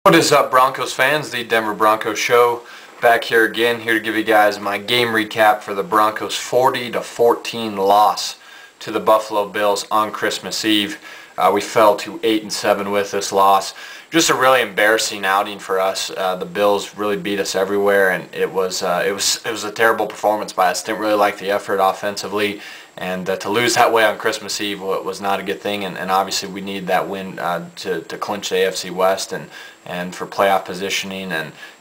What is up, Broncos fans? The Denver Broncos show back here again, here to give you guys my game recap for the Broncos 40-14 loss to the Buffalo Bills on Christmas Eve. We fell to 8-7 with this loss. Just a really embarrassing outing for us. The Bills really beat us everywhere, and it was a terrible performance by us. Didn't really like the effort offensively, and to lose that way on Christmas Eve was not a good thing. And obviously we need that win to clinch the AFC West and for playoff positioning,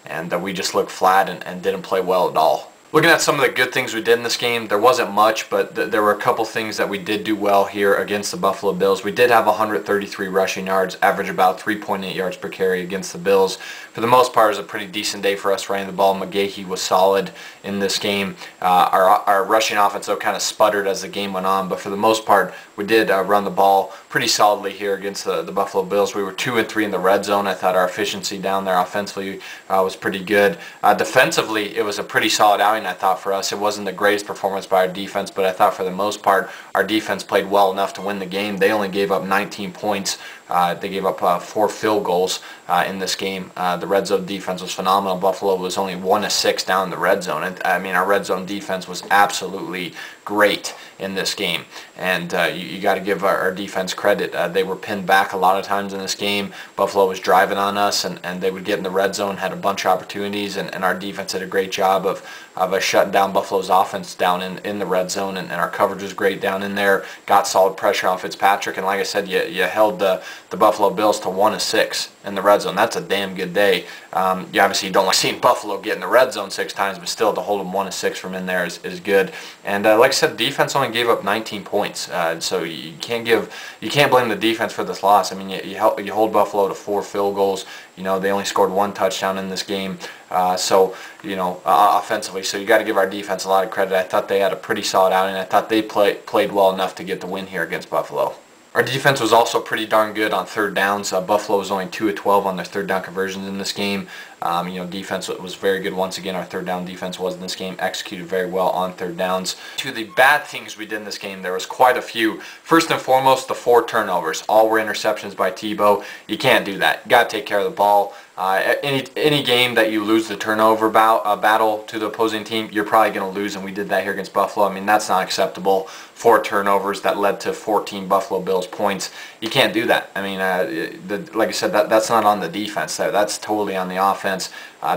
and we just looked flat and didn't play well at all. Looking at some of the good things we did in this game, there wasn't much, but there were a couple things that we did do well here against the Buffalo Bills. We did have 133 rushing yards, average about 3.8 yards per carry against the Bills. For the most part, it was a pretty decent day for us running the ball. McGahee was solid in this game. Our rushing offense, though, kind of sputtered as the game went on, but for the most part, we did run the ball pretty solidly here against the Buffalo Bills. We were 2-3 in the red zone. I thought our efficiency down there offensively was pretty good. Defensively, it was a pretty solid outing, I thought, for us. It wasn't the greatest performance by our defense, but I thought for the most part our defense played well enough to win the game. They only gave up 19 points. They gave up 4 field goals in this game. The red zone defense was phenomenal. Buffalo was only 1 of 6 down in the red zone. And I mean, our red zone defense was absolutely great in this game, and you got to give our defense credit. They were pinned back a lot of times in this game. Buffalo was driving on us, and they would get in the red zone, had a bunch of opportunities, and our defense did a great job of shutting down Buffalo's offense down in the red zone, and our coverage was great down in there. Got solid pressure on Fitzpatrick, and like I said, you held the Buffalo Bills to 1 of 6 in the red zone. That's a damn good day. Obviously you don't like seeing Buffalo get in the red zone 6 times, but still to hold them 1 of 6 from in there is good. And like I said, the defense only gave up 19 points, so you can't blame the defense for this loss. I mean, you hold Buffalo to 4 field goals. You know, they only scored 1 touchdown in this game. So, you know, offensively, so you got to give our defense a lot of credit. I thought they had a pretty solid outing. I thought they played well enough to get the win here against Buffalo. Our defense was also pretty darn good on third downs. Buffalo was only 2 of 12 on their third down conversions in this game. You know, defense was very good once again. Our third down defense was in this game, executed very well on third downs. To the bad things we did in this game, there was quite a few. First and foremost, the 4 turnovers. All were interceptions by Tebow. You can't do that. You got to take care of the ball. Any game that you lose the turnover battle to the opposing team, you're probably going to lose, and we did that here against Buffalo. I mean, that's not acceptable. 4 turnovers that led to 14 Buffalo Bills points. You can't do that. I mean, like I said, that's not on the defense. That's totally on the offense.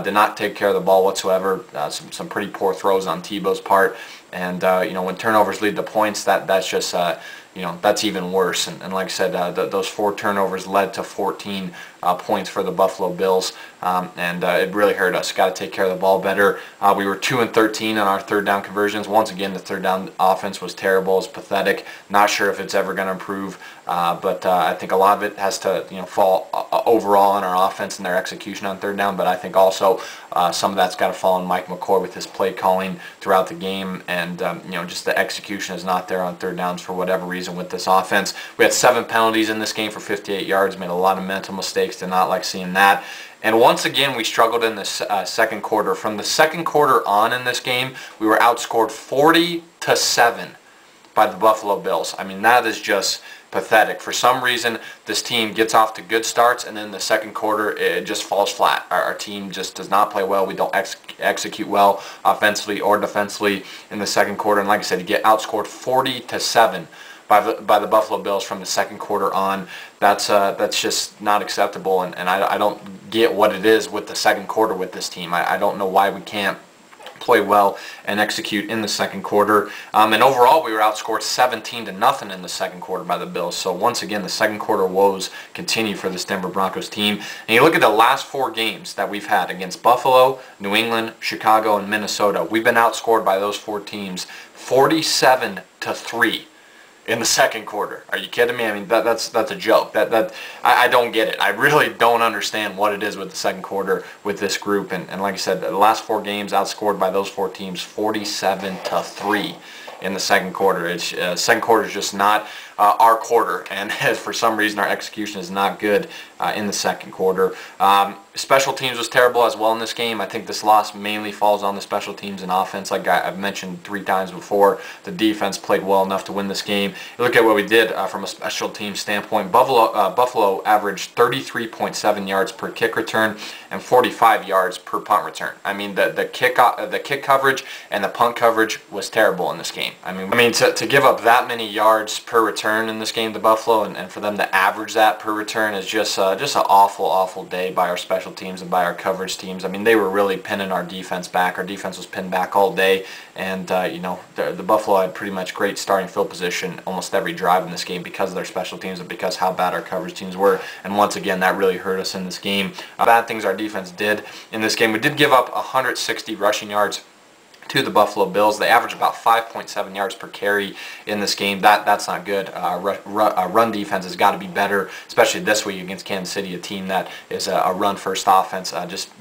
Did not take care of the ball whatsoever. Some pretty poor throws on Tebow's part, and you know, when turnovers lead to points, that's just you know, that's even worse. And like I said, those 4 turnovers led to 14 points for the Buffalo Bills, and it really hurt us. Got to take care of the ball better. We were 2-13 on our third down conversions. Once again, the third down offense was terrible. It's pathetic. Not sure if it's ever going to improve, but I think a lot of it has to, you know, fall overall on our offense and their execution on third down. But I think also some of that's got to fall on Mike McCoy with his play calling throughout the game, and you know, just the execution is not there on third downs for whatever reason with this offense. We had 7 penalties in this game for 58 yards. Made a lot of mental mistakes. Did not like seeing that. And once again, we struggled in the second quarter. From the second quarter on in this game, we were outscored 40-7 by the Buffalo Bills. I mean, that is just pathetic. For some reason, this team gets off to good starts, and then the second quarter, it just falls flat. Our team just does not play well. We don't execute well offensively or defensively in the second quarter. And like I said, you get outscored 40-7 by the Buffalo Bills from the second quarter on. That's just not acceptable, and I don't get what it is with the second quarter with this team. I don't know why we can't play well and execute in the second quarter. And overall, we were outscored 17-0 in the second quarter by the Bills. So once again, the second quarter woes continue for this Denver Broncos team. And you look at the last 4 games that we've had against Buffalo, New England, Chicago, and Minnesota. We've been outscored by those 4 teams 47-3. in the second quarter. Are you kidding me? I mean, that's a joke. I don't get it. I really don't understand what it is with the second quarter with this group. And like I said, the last 4 games outscored by those 4 teams 47-3 in the second quarter. Second quarter is just not our quarter, and for some reason our execution is not good in the second quarter. Special teams was terrible as well in this game. I think this loss mainly falls on the special teams and offense. Like I've mentioned 3 times before, the defense played well enough to win this game. You look at what we did from a special team standpoint. Buffalo averaged 33.7 yards per kick return and 45 yards per punt return. I mean, the kick coverage and the punt coverage was terrible in this game. I mean to give up that many yards per return in this game to Buffalo, and for them to average that per return is just an awful day by our special teams and by our coverage teams. I mean, they were really pinning our defense back. Our defense was pinned back all day, and the Buffalo had pretty much great starting field position almost every drive in this game because of their special teams and because how bad our coverage teams were. And once again, that really hurt us in this game. Bad things our defense did in this game. We did give up 160 rushing yards to the Buffalo Bills. They average about 5.7 yards per carry in this game. That's not good. Run defense has got to be better, especially this week against Kansas City, a team that is a run-first offense.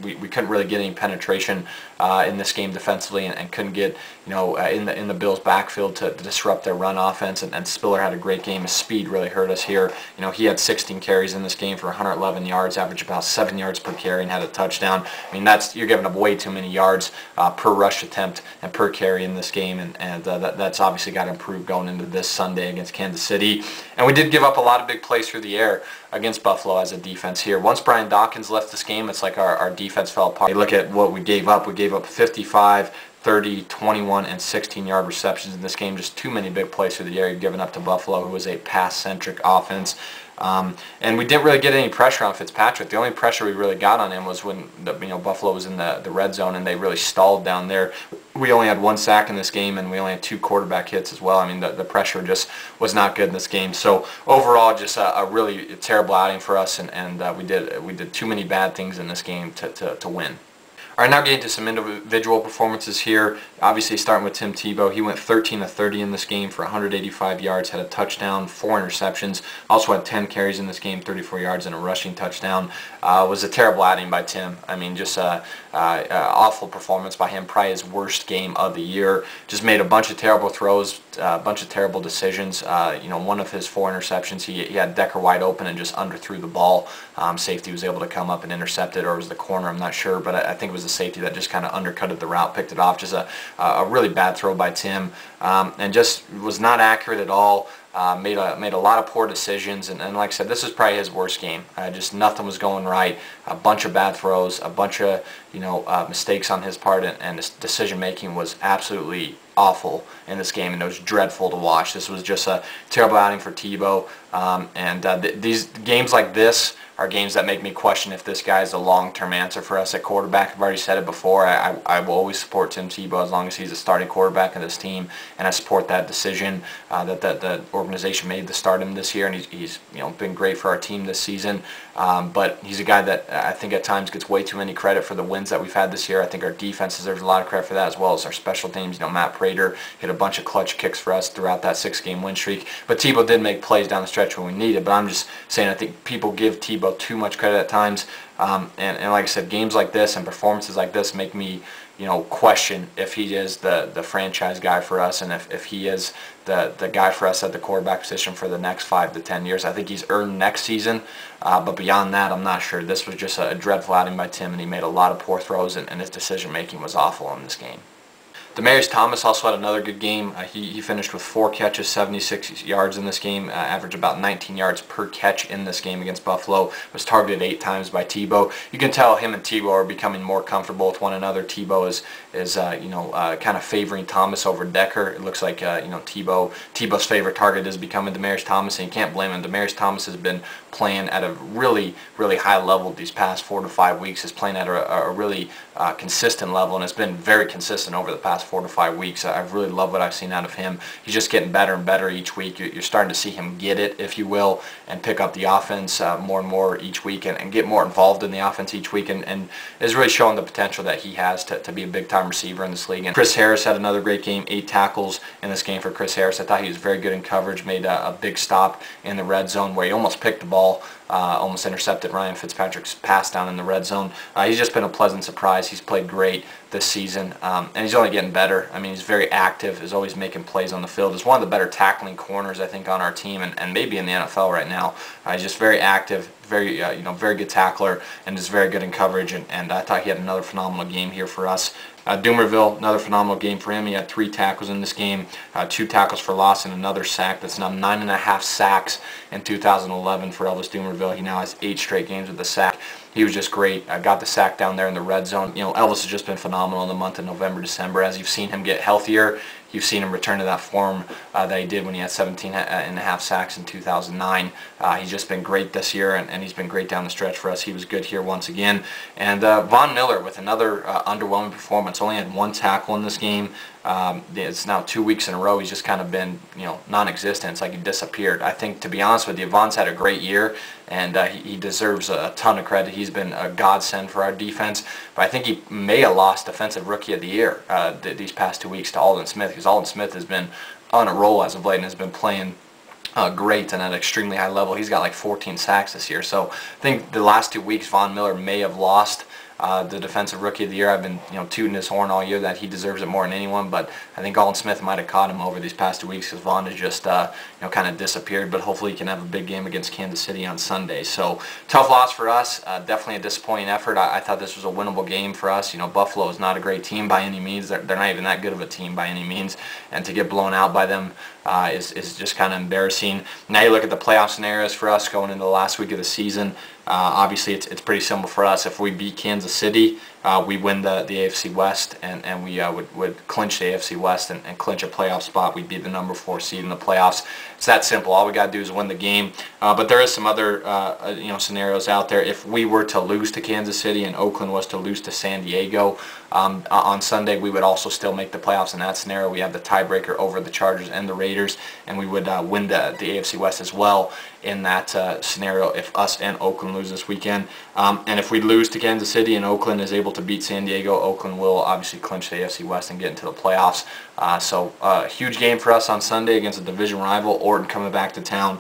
We couldn't really get any penetration in this game defensively, and couldn't get in the Bills' backfield to disrupt their run offense. And Spiller had a great game. His speed really hurt us here. He had 16 carries in this game for 111 yards, averaged about 7 yards per carry, and had a touchdown. I mean, you're giving up way too many yards per rush attempt and per carry in this game, and that's obviously got to improve going into this Sunday against Kansas City. And we did give up a lot of big plays through the air against Buffalo as a defense here. Once Brian Dawkins left this game, it's like our defense fell apart. You look at what we gave up. We gave up 55, 30, 21, and 16-yard receptions in this game. Just too many big plays through the air given up to Buffalo, who was a pass-centric offense. And we didn't really get any pressure on Fitzpatrick. The only pressure we really got on him was when Buffalo was in the red zone and they really stalled down there. We only had 1 sack in this game, and we only had 2 quarterback hits as well. I mean, the pressure just was not good in this game. So overall, just a really terrible outing for us, and we did too many bad things in this game to win. All right, now getting to some individual performances here. Obviously, starting with Tim Tebow. He went 13 of 30 in this game for 185 yards, had a touchdown, 4 interceptions. Also had 10 carries in this game, 34 yards, and a rushing touchdown. Was a terrible outing by Tim. I mean, just awful performance by him. Probably his worst game of the year. Just made a bunch of terrible throws, a bunch of terrible decisions. One of his 4 interceptions, he had Decker wide open and just underthrew the ball. Safety was able to come up and intercept it, or it was the corner, I'm not sure, but I think it was the safety that just kind of undercutted the route, picked it off. Just a really bad throw by Tim, and just was not accurate at all. Made a lot of poor decisions, and like I said, this is probably his worst game. Just nothing was going right. A bunch of bad throws, a bunch of mistakes on his part, and his decision making was absolutely awful in this game, and it was dreadful to watch. This was just a terrible outing for Tebow, these games like this are games that make me question if this guy is a long-term answer for us at quarterback. I've already said it before. I will always support Tim Tebow as long as he's a starting quarterback of this team, and I support that decision that the organization made to start him this year, and he's been great for our team this season. But he's a guy that I think at times gets way too many credit for the wins that we've had this year. I think our defense deserves a lot of credit for that, as well as our special teams. Matt Prater hit a bunch of clutch kicks for us throughout that 6-game win streak. But Tebow did make plays down the stretch when we needed. But I'm just saying, I think people give Tebow too much credit at times. And like I said, games like this and performances like this make me question if he is the franchise guy for us, and if he is the guy for us at the quarterback position for the next 5 to 10 years. I think he's earned next season, but beyond that, I'm not sure. This was just a dreadful outing by Tim, and he made a lot of poor throws, and his decision making was awful in this game. Demaryius Thomas also had another good game. He finished with 4 catches, 76 yards in this game, averaged about 19 yards per catch in this game against Buffalo. Was targeted 8 times by Tebow. You can tell him and Tebow are becoming more comfortable with one another. Tebow is kind of favoring Thomas over Decker. It looks like Tebow's favorite target is becoming Demaryius Thomas, and you can't blame him. Demaryius Thomas has been playing at a really high level these past 4 to 5 weeks. Is playing at a really consistent level, and has been very consistent over the past 4 to 5 weeks. I really love what I've seen out of him. He's just getting better and better each week. You're starting to see him get it, if you will, and pick up the offense more and more each week, and get more involved in the offense each week, and is really showing the potential that he has to be a big-time receiver in this league. And Chris Harris had another great game, 8 tackles in this game for Chris Harris. I thought he was very good in coverage, made a big stop in the red zone where he almost picked the ball almost intercepted Ryan Fitzpatrick's pass down in the red zone. He's just been a pleasant surprise. He's played great this season, and he's only getting better. I mean, he's very active, is always making plays on the field. He's one of the better tackling corners, I think, on our team, and maybe in the NFL right now. He's just very active, very very good tackler, and is very good in coverage, and I thought he had another phenomenal game here for us. Doomerville, another phenomenal game for him. He had 3 tackles in this game, 2 tackles for loss, and another sack. That's now 9.5 sacks in 2011 for Elvis Doomerville. He now has 8 straight games with a sack. He was just great. I got the sack down there in the red zone. Elvis has just been phenomenal in the month of November, December. As you've seen him get healthier, you've seen him return to that form that he did when he had 17.5 sacks in 2009. He's just been great this year, and he's been great down the stretch for us. He was good here once again. And Von Miller with another underwhelming performance. Only had 1 tackle in this game. It's now 2 weeks in a row. He's just kind of been, non-existent. It's like he disappeared. I think, to be honest with you, Von's had a great year, and he deserves a ton of credit. He's been a godsend for our defense. But I think he may have lost Defensive Rookie of the Year these past 2 weeks to Aldon Smith, because Aldon Smith has been on a roll as of late and has been playing great and at an extremely high level. He's got like 14 sacks this year. So I think the last 2 weeks, Von Miller may have lost the Defensive Rookie of the Year. I've been tooting his horn all year that he deserves it more than anyone, but I think Aldon Smith might have caught him over these past 2 weeks because Von has just kind of disappeared. But hopefully he can have a big game against Kansas City on Sunday. So tough loss for us. Definitely a disappointing effort. I thought this was a winnable game for us. Buffalo is not a great team by any means. They're not even that good of a team by any means, and to get blown out by them is just kind of embarrassing. Now you look at the playoff scenarios for us going into the last week of the season. Obviously, it's pretty simple for us. If we beat Kansas City, we win the AFC West, and we would clinch the AFC West and clinch a playoff spot. We'd be the number 4 seed in the playoffs. It's that simple. All we got to do is win the game. But there is some other scenarios out there. If we were to lose to Kansas City and Oakland was to lose to San Diego on Sunday, we would also still make the playoffs in that scenario. We have the tiebreaker over the Chargers and the Raiders, and we would win the AFC West as well in that scenario if us and Oakland lose this weekend. And if we lose to Kansas City and Oakland is able to beat San Diego, Oakland will obviously clinch the AFC West and get into the playoffs. So huge game for us on Sunday against a division rival. Orton coming back to town.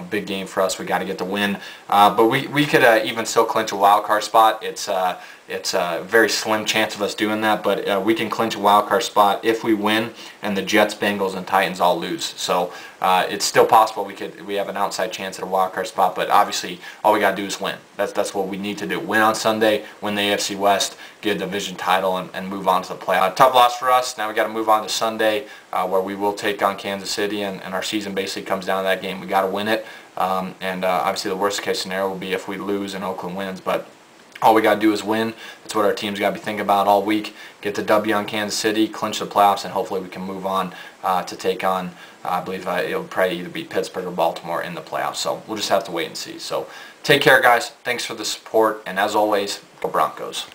Big game for us. We got to get the win. But we could even still clinch a wild card spot. It's a very slim chance of us doing that, but we can clinch a wild card spot if we win and the Jets, Bengals, and Titans all lose. So it's still possible we have an outside chance at a wild card spot, but obviously all we got to do is win. That's what we need to do. Win on Sunday, win the AFC West, get a division title, and move on to the playoff. Tough loss for us. Now we got to move on to Sunday, where we will take on Kansas City, and our season basically comes down to that game. We got to win it, and obviously the worst case scenario will be if we lose and Oakland wins, but all we got to do is win. That's what our team's got to be thinking about all week. Get the W on Kansas City, clinch the playoffs, and hopefully we can move on to take on, I believe it'll probably either be Pittsburgh or Baltimore in the playoffs. So we'll just have to wait and see. So take care, guys. Thanks for the support, and as always, go Broncos.